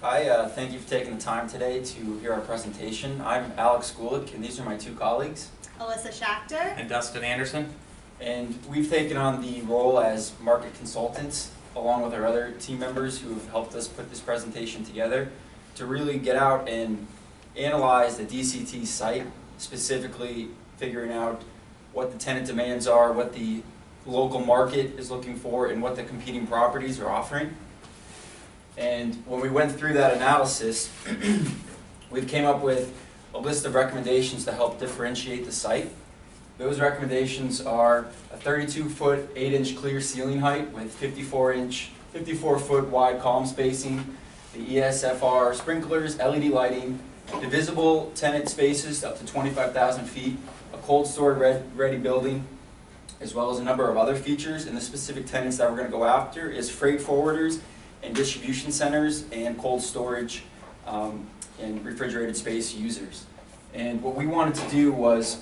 Hi, thank you for taking the time today to hear our presentation. I'm Alex Gulick, and these are my two colleagues. Alyssa Schachter. And Dustin Anderson. And we've taken on the role as market consultants, along with our other team members who have helped us put this presentation together, to really get out and analyze the DCT site, specifically figuring out what the tenant demands are, what the local market is looking for, and what the competing properties are offering. And when we went through that analysis, we came up with a list of recommendations to help differentiate the site. Those recommendations are a 32-foot, 8-inch clear ceiling height with 54-foot wide column spacing, the ESFR sprinklers, LED lighting, divisible tenant spaces up to 25,000 feet, a cold storage ready building, as well as a number of other features. And the specific tenants that we're going to go after is freight forwarders and distribution centers and cold storage and refrigerated space users. And what we wanted to do was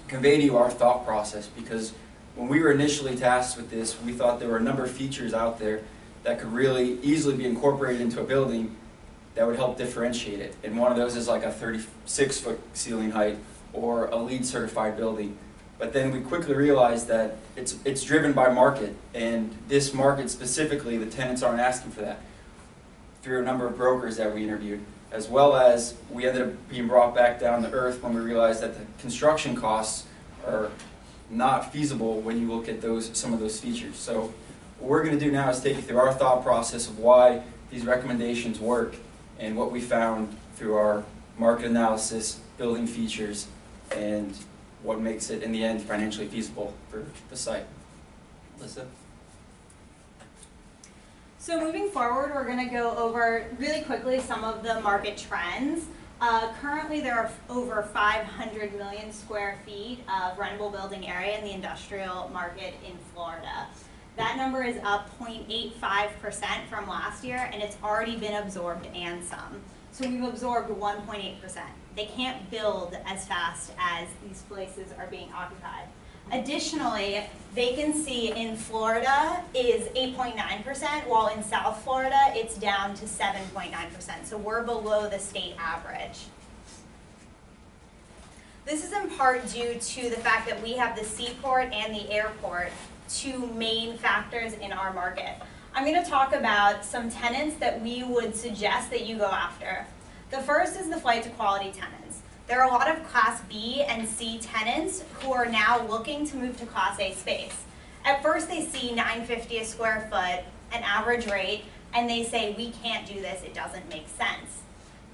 convey to you our thought process, because when we were initially tasked with this, we thought there were a number of features out there that could really easily be incorporated into a building that would help differentiate it. And one of those is like a 36-foot ceiling height or a LEED certified building. But then we quickly realized that it's driven by market, and this market specifically, the tenants aren't asking for that, through a number of brokers that we interviewed, as well as we ended up being brought back down to earth when we realized that the construction costs are not feasible when you look at some of those features. So what we're going to do now is take you through our thought process of why these recommendations work and what we found through our market analysis, building features, and what makes it, in the end, financially feasible for the site. Alyssa? So moving forward, we're going to go over really quickly some of the market trends. Currently, there are over 500 million square feet of rentable building area in the industrial market in Florida. That number is up 0.85% from last year, and it's already been absorbed and some. So we've absorbed 1.8%. They can't build as fast as these places are being occupied. Additionally, vacancy in Florida is 8.9%, while in South Florida it's down to 7.9%. So we're below the state average. This is in part due to the fact that we have the seaport and the airport, two main factors in our market. I'm going to talk about some tenants that we would suggest that you go after. The first is the flight to quality tenants. There are a lot of Class B and C tenants who are now looking to move to Class A space. At first they see $9.50 a square foot, an average rate, and they say, we can't do this, it doesn't make sense.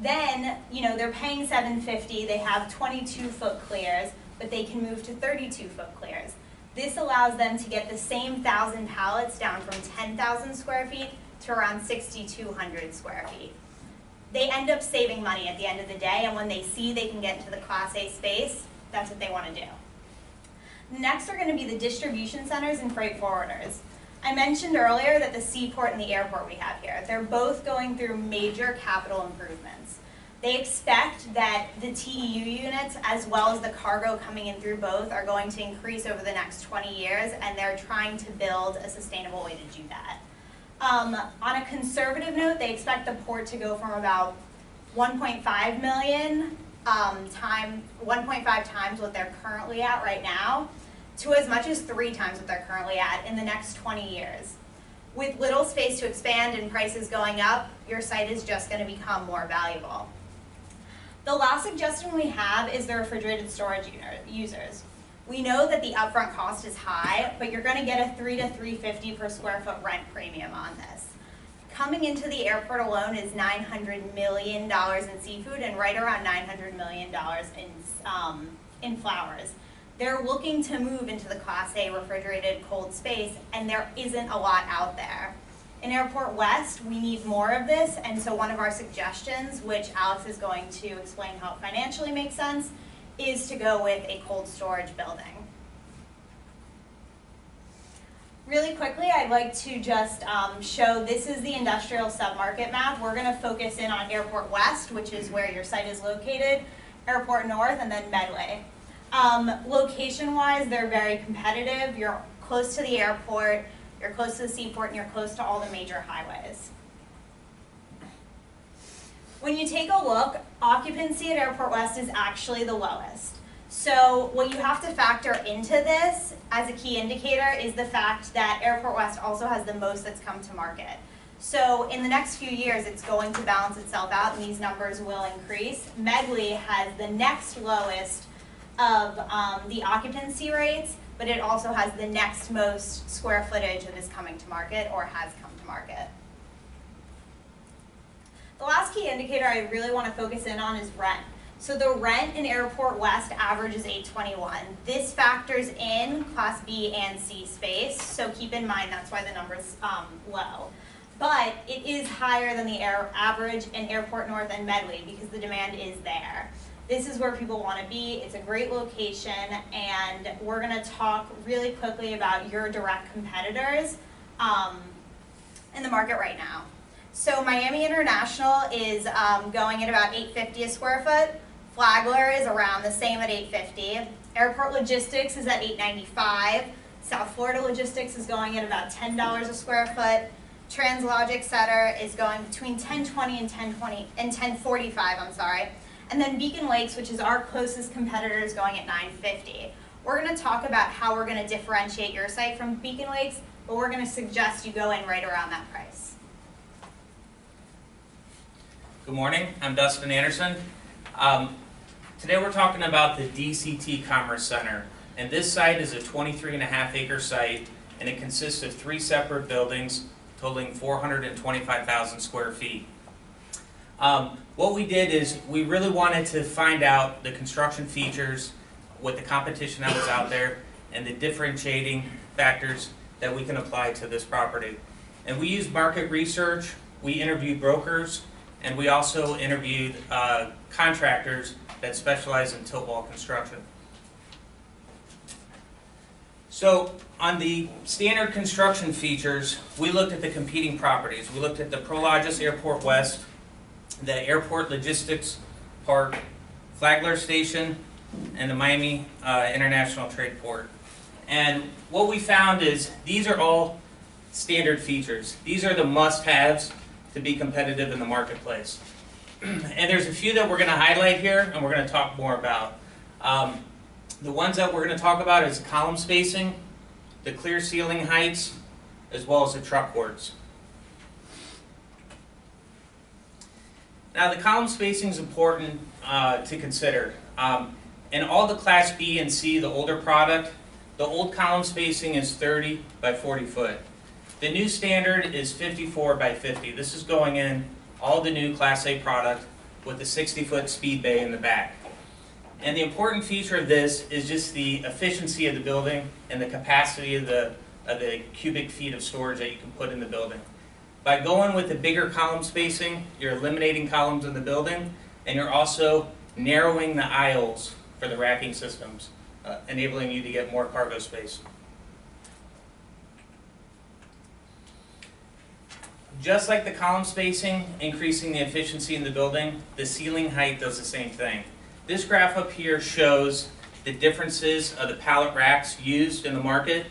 Then, they're paying $7.50, they have 22-foot clears, but they can move to 32-foot clears. This allows them to get the same 1,000 pallets down from 10,000 square feet to around 6,200 square feet. They end up saving money at the end of the day, and when they see they can get into the Class A space, that's what they want to do. Next are going to be the distribution centers and freight forwarders. I mentioned earlier that the seaport and the airport we have here, they're both going through major capital improvements. They expect that the TEU units, as well as the cargo coming in through both, are going to increase over the next 20 years, and they're trying to build a sustainable way to do that. On a conservative note, they expect the port to go from about 1.5 million 1.5 times what they're currently at right now, to as much as 3 times what they're currently at in the next 20 years. With little space to expand and prices going up, your site is just going to become more valuable. The last suggestion we have is the refrigerated storage users. We know that the upfront cost is high, but you're going to get a $3 to $3.50 per square foot rent premium on this. Coming into the airport alone is $900 million in seafood and right around $900 million in flowers. They're looking to move into the Class A refrigerated cold space, and there isn't a lot out there. In Airport West, we need more of this, and so one of our suggestions, which Alex is going to explain how it financially makes sense, is to go with a cold storage building. Really quickly, I'd like to just show this is the industrial submarket map. We're going to focus in on Airport West, which is where your site is located, Airport North, and then Medway. Location-wise, they're very competitive. You're close to the airport, you're close to the seaport, and you're close to all the major highways. when you take a look, occupancy at Airport West is actually the lowest. So what you have to factor into this as a key indicator is the fact that Airport West also has the most that's come to market. So in the next few years, it's going to balance itself out and these numbers will increase. Medley has the next lowest of the occupancy rates, but it also has the next most square footage that is coming to market or has come to market. The last key indicator I really want to focus in on is rent. So the rent in Airport West averages $821. This factors in Class B and C space, so keep in mind that's why the number's low. But it is higher than the average in Airport North and Medway because the demand is there. This is where people want to be. It's a great location, and we're going to talk really quickly about your direct competitors in the market right now. So Miami International is going at about $850 a square foot. Flagler is around the same at $850. Airport Logistics is at $895. South Florida Logistics is going at about $10 a square foot. Translogic Center is going between $1020 and $1045. I'm sorry. And then Beacon Lakes, which is our closest competitor, is going at $950. We're going to talk about how we're going to differentiate your site from Beacon Lakes, but we're going to suggest you go in right around that price. Good morning, I'm Dustin Anderson. Today we're talking about the DCT Commerce Center. And this site is a 23.5 acre site, and it consists of 3 separate buildings totaling 425,000 square feet. What we did is we really wanted to find out the construction features with the competition that was out there and the differentiating factors that we can apply to this property. And we used market research, we interviewed brokers, and we also interviewed contractors that specialize in tilt wall construction. So on the standard construction features, we looked at the competing properties. We looked at the Prologis Airport West, the Airport Logistics Park, Flagler Station, and the Miami International Trade Port. And what we found is these are all standard features. These are the must-haves to be competitive in the marketplace. And there's a few that we're going to highlight here and we're going to talk more about. The ones that we're going to talk about is column spacing, the clear ceiling heights, as well as the truck boards. Now the column spacing is important to consider. In all the Class B and C, the older product, the old column spacing is 30 by 40 foot. The new standard is 54 by 50. This is going in all the new Class A product with the 60-foot speed bay in the back. And the important feature of this is just the efficiency of the building and the capacity of the cubic feet of storage that you can put in the building. By going with the bigger column spacing, you're eliminating columns in the building, and you're also narrowing the aisles for the racking systems, enabling you to get more cargo space. Just like the column spacing, increasing the efficiency in the building, the ceiling height does the same thing. This graph up here shows the differences of the pallet racks used in the market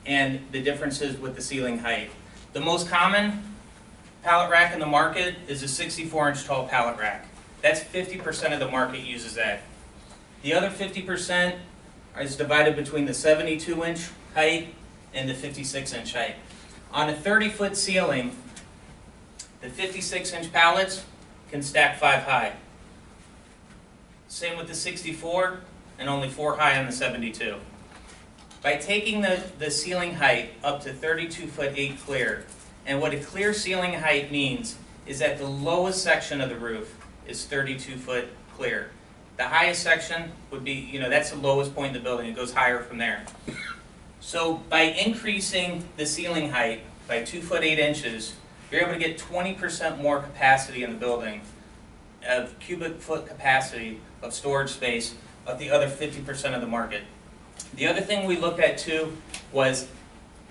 and the differences with the ceiling height. The most common pallet rack in the market is a 64-inch tall pallet rack. That's 50% of the market uses that. The other 50% is divided between the 72-inch height and the 56-inch height. On a 30-foot ceiling, the 56-inch pallets can stack 5 high. Same with the 64, and only 4 high on the 72. By taking the ceiling height up to 32 foot 8 clear, and what a clear ceiling height means is that the lowest section of the roof is 32 foot clear. The highest section would be, that's the lowest point in the building. It goes higher from there. So by increasing the ceiling height by 2 foot 8 inches, you're able to get 20% more capacity in the building, of cubic foot capacity of storage space of the other 50% of the market. The other thing we looked at too was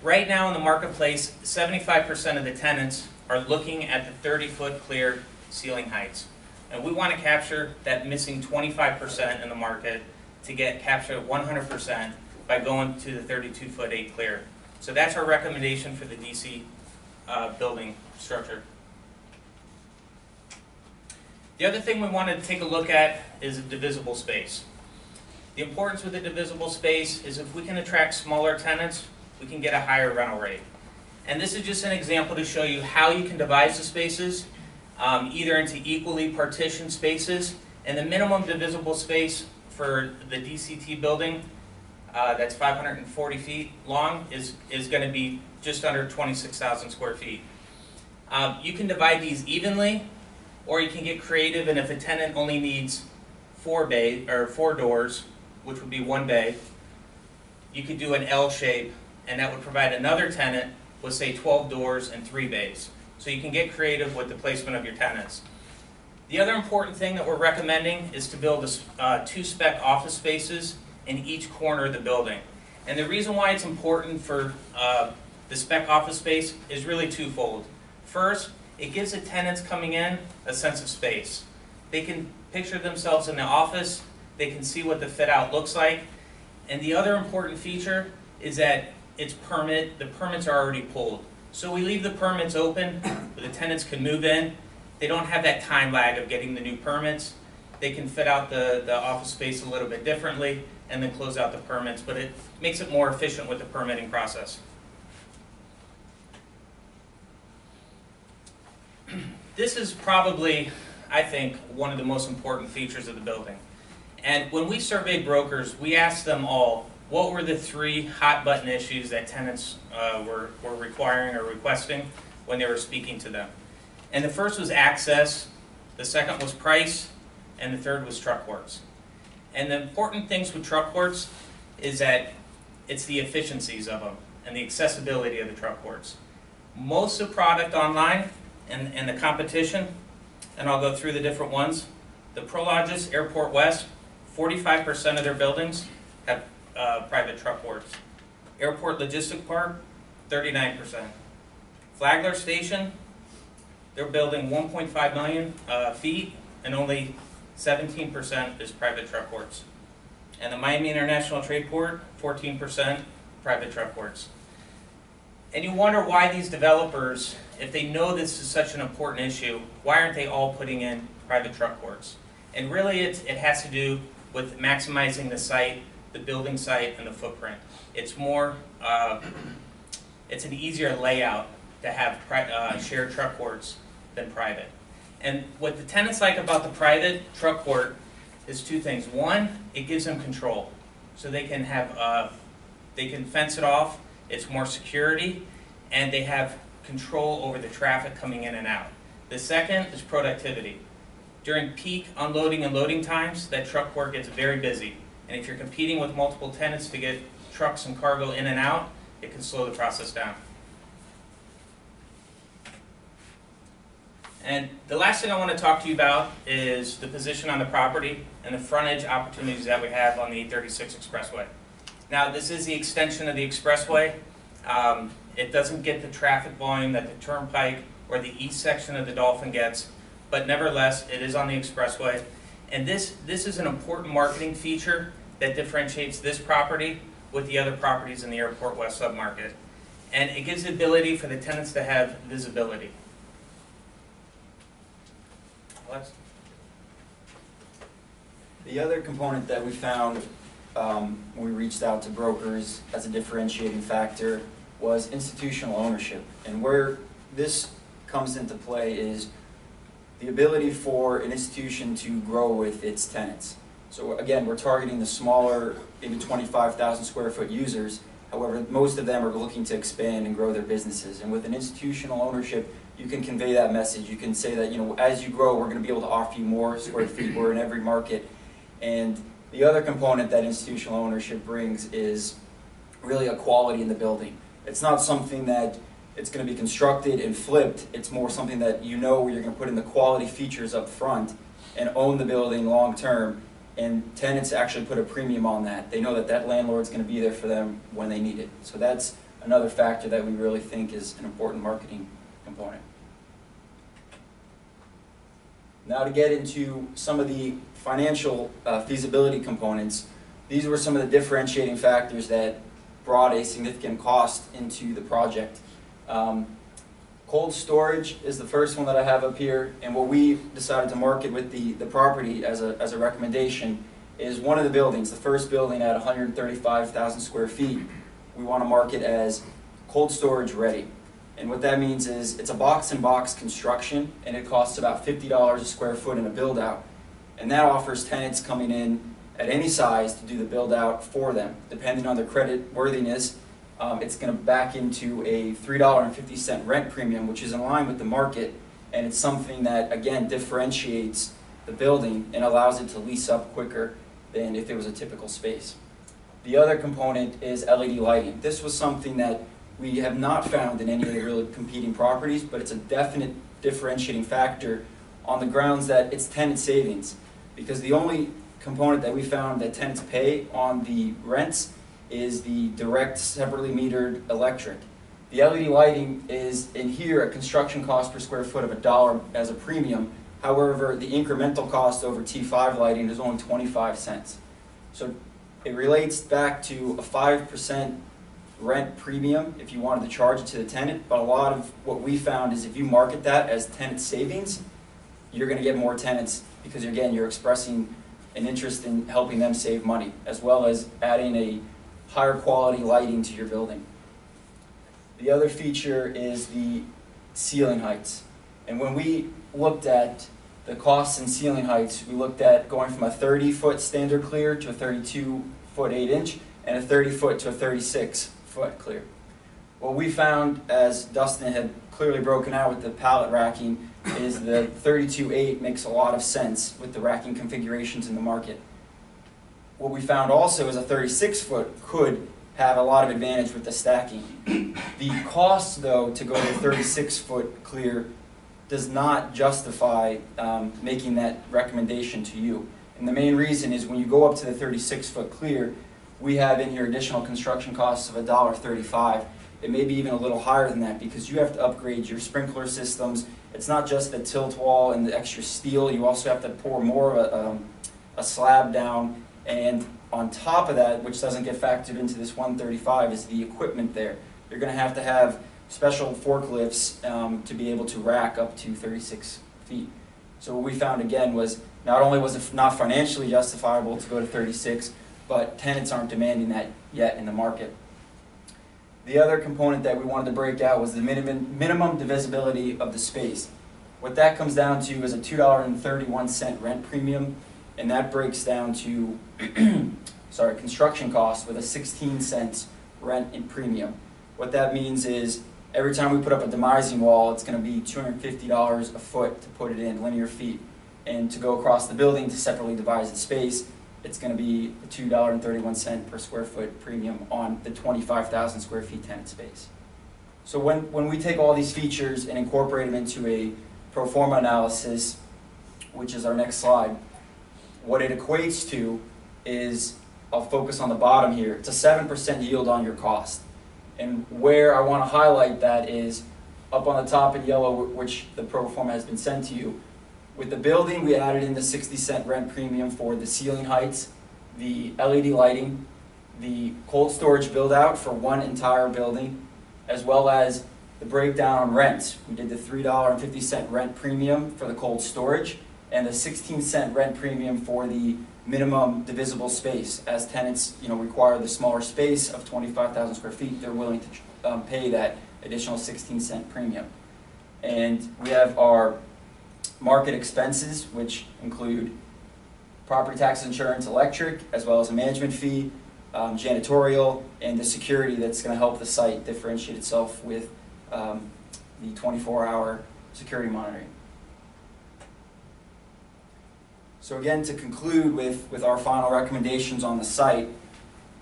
right now in the marketplace, 75% of the tenants are looking at the 30-foot clear ceiling heights. And we want to capture that missing 25% in the market to capture 100% by going to the 32-foot 8 clear. So that's our recommendation for the DC building structure. The other thing we wanted to take a look at is a divisible space. The importance with the divisible space is if we can attract smaller tenants, we can get a higher rental rate. And this is just an example to show you how you can devise the spaces, either into equally partitioned spaces, and the minimum divisible space for the DCT building that's 540 feet long is going to be just under 26,000 square feet. You can divide these evenly, or you can get creative, and if a tenant only needs 4 doors, which would be 1 bay, you could do an L shape, and that would provide another tenant with, say, 12 doors and 3 bays. So you can get creative with the placement of your tenants. The other important thing that we're recommending is to build 2 spec office spaces in each corner of the building. And the reason why it's important for the spec office space is really twofold. First, it gives the tenants coming in a sense of space. They can picture themselves in the office, they can see what the fit out looks like, and the other important feature is that the permits are already pulled. So we leave the permits open, the tenants can move in, they don't have that time lag of getting the new permits, they can fit out the office space a little bit differently and then close out the permits, but it makes it more efficient with the permitting process. This is probably, I think, one of the most important features of the building. And when we surveyed brokers, we asked them all, what were the 3 hot button issues that tenants were requiring or requesting when they were speaking to them? And the first was access, the second was price, and the third was truck courts. And the important things with truck courts is that it's the efficiencies of them and the accessibility of the truck courts. Most of the product online and the competition, and I'll go through the different ones. The Prologis Airport West, 45% of their buildings have private truck courts. Airport Logistic Park, 39%. Flagler Station, they're building 1.5 million feet, and only 17% is private truck courts. And the Miami International Trade Port, 14% private truck courts. And you wonder why these developers, if they know this is such an important issue, why aren't they all putting in private truck courts? And really it has to do with maximizing the site, the building site, and the footprint. It's more, it's an easier layout to have shared truck courts than private. And what the tenants like about the private truck court is 2 things. One, it gives them control. So they can have, they can fence it off, it's more security, and they have control over the traffic coming in and out. The second is productivity. During peak unloading and loading times, that truck court gets very busy. And if you're competing with multiple tenants to get trucks and cargo in and out, it can slow the process down. And the last thing I want to talk to you about is the position on the property and the frontage opportunities that we have on the 836 Expressway. Now, this is the extension of the expressway. It doesn't get the traffic volume that the Turnpike or the east section of the Dolphin gets, but nevertheless, it is on the expressway. And this is an important marketing feature that differentiates this property with the other properties in the Airport West submarket. And it gives the ability for the tenants to have visibility. Alex? The other component that we found when we reached out to brokers as a differentiating factor was institutional ownership. And where this comes into play is the ability for an institution to grow with its tenants. So again, we're targeting the smaller, maybe 25,000 square foot users. However, most of them are looking to expand and grow their businesses. And with an institutional ownership, you can convey that message. You can say that, you know, as you grow, we're going to be able to offer you more square feet. We're in every market. And the other component that institutional ownership brings is really a quality in the building. It's not something that it's going to be constructed and flipped. It's more something that you know where you're going to put in the quality features up front and own the building long term. And tenants actually put a premium on that. They know that that landlord's going to be there for them when they need it. So that's another factor that we really think is an important marketing component. Now to get into some of the financial feasibility components, these were some of the differentiating factors that brought a significant cost into the project. Cold storage is the first one that I have up here, and what we decided to market with the property as a recommendation is one of the buildings, the first building at 135,000 square feet, we want to market as cold storage ready. And what that means is it's a box-in-box construction, and it costs about $50 a square foot in a build-out. And that offers tenants coming in at any size to do the build-out for them. Depending on their credit worthiness, it's going to back into a $3.50 rent premium, which is in line with the market, and it's something that, again, differentiates the building and allows it to lease up quicker than if it was a typical space. The other component is LED lighting. This was something that we have not found in any of the really competing properties, but it's a definite differentiating factor on the grounds that it's tenant savings. Because the only component that we found that tenants pay on the rents is the direct separately metered electric. The LED lighting is in here a construction cost per square foot of $1 as a premium. However, the incremental cost over T5 lighting is only 25 cents. So it relates back to a 5% rent premium if you wanted to charge it to the tenant, but a lot of what we found is if you market that as tenant savings, you're going to get more tenants because, again, you're expressing an interest in helping them save money, as well as adding a higher quality lighting to your building. The other feature is the ceiling heights. And when we looked at the costs in ceiling heights, we looked at going from a 30-foot standard clear to a 32-foot 8-inch and a 30-foot to a 36-foot clear. What we found, as Dustin had clearly broken out with the pallet racking, is the 32/8 makes a lot of sense with the racking configurations in the market. What we found also is a 36-foot could have a lot of advantage with the stacking. The cost, though, to go to a 36-foot clear does not justify making that recommendation to you. And the main reason is when you go up to the 36-foot clear, we have in here additional construction costs of $1.35. It may be even a little higher than that because you have to upgrade your sprinkler systems. It's not just the tilt wall and the extra steel. You also have to pour more of a slab down. And on top of that, which doesn't get factored into this $135, is the equipment there. You're going to have special forklifts to be able to rack up to 36 feet. So what we found again was not only was it not financially justifiable to go to 36, but tenants aren't demanding that yet in the market. The other component that we wanted to break out was the minimum divisibility of the space. What that comes down to is a $2.31 rent premium, and that breaks down to construction costs with a 16 cents rent in premium. What that means is every time we put up a demising wall, it's going to be $250 a foot to put it in linear feet. And to go across the building to separately devise the space, it's going to be a $2.31 per square foot premium on the 25,000 square feet tenant space. So when we take all these features and incorporate them into a pro forma analysis, which is our next slide, what it equates to is, I'll focus on the bottom here, it's a 7% yield on your cost. And where I want to highlight that is up on the top in yellow, which the pro forma has been sent to you. With the building, we added in the 60-cent rent premium for the ceiling heights, the LED lighting, the cold storage build-out for one entire building, as well as the breakdown on rents. We did the $3.50 rent premium for the cold storage and the 16-cent rent premium for the minimum divisible space. As tenants, require the smaller space of 25,000 square feet, they're willing to pay that additional 16-cent premium. And we have our market expenses, which include property tax, insurance, electric, as well as a management fee, janitorial, and the security that's going to help the site differentiate itself with the 24-hour security monitoring. So again, to conclude with our final recommendations on the site,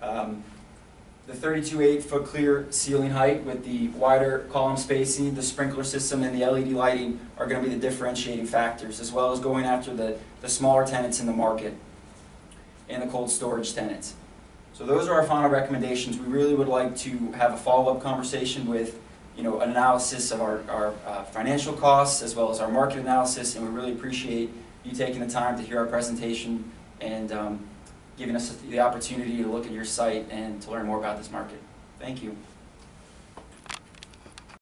the 32/8-foot clear ceiling height with the wider column spacing, the sprinkler system, and the LED lighting are going to be the differentiating factors, as well as going after the smaller tenants in the market and the cold storage tenants. So those are our final recommendations. We really would like to have a follow-up conversation with an analysis of our financial costs as well as our market analysis, and we really appreciate you taking the time to hear our presentation and giving us the opportunity to look at your site and to learn more about this market. Thank you.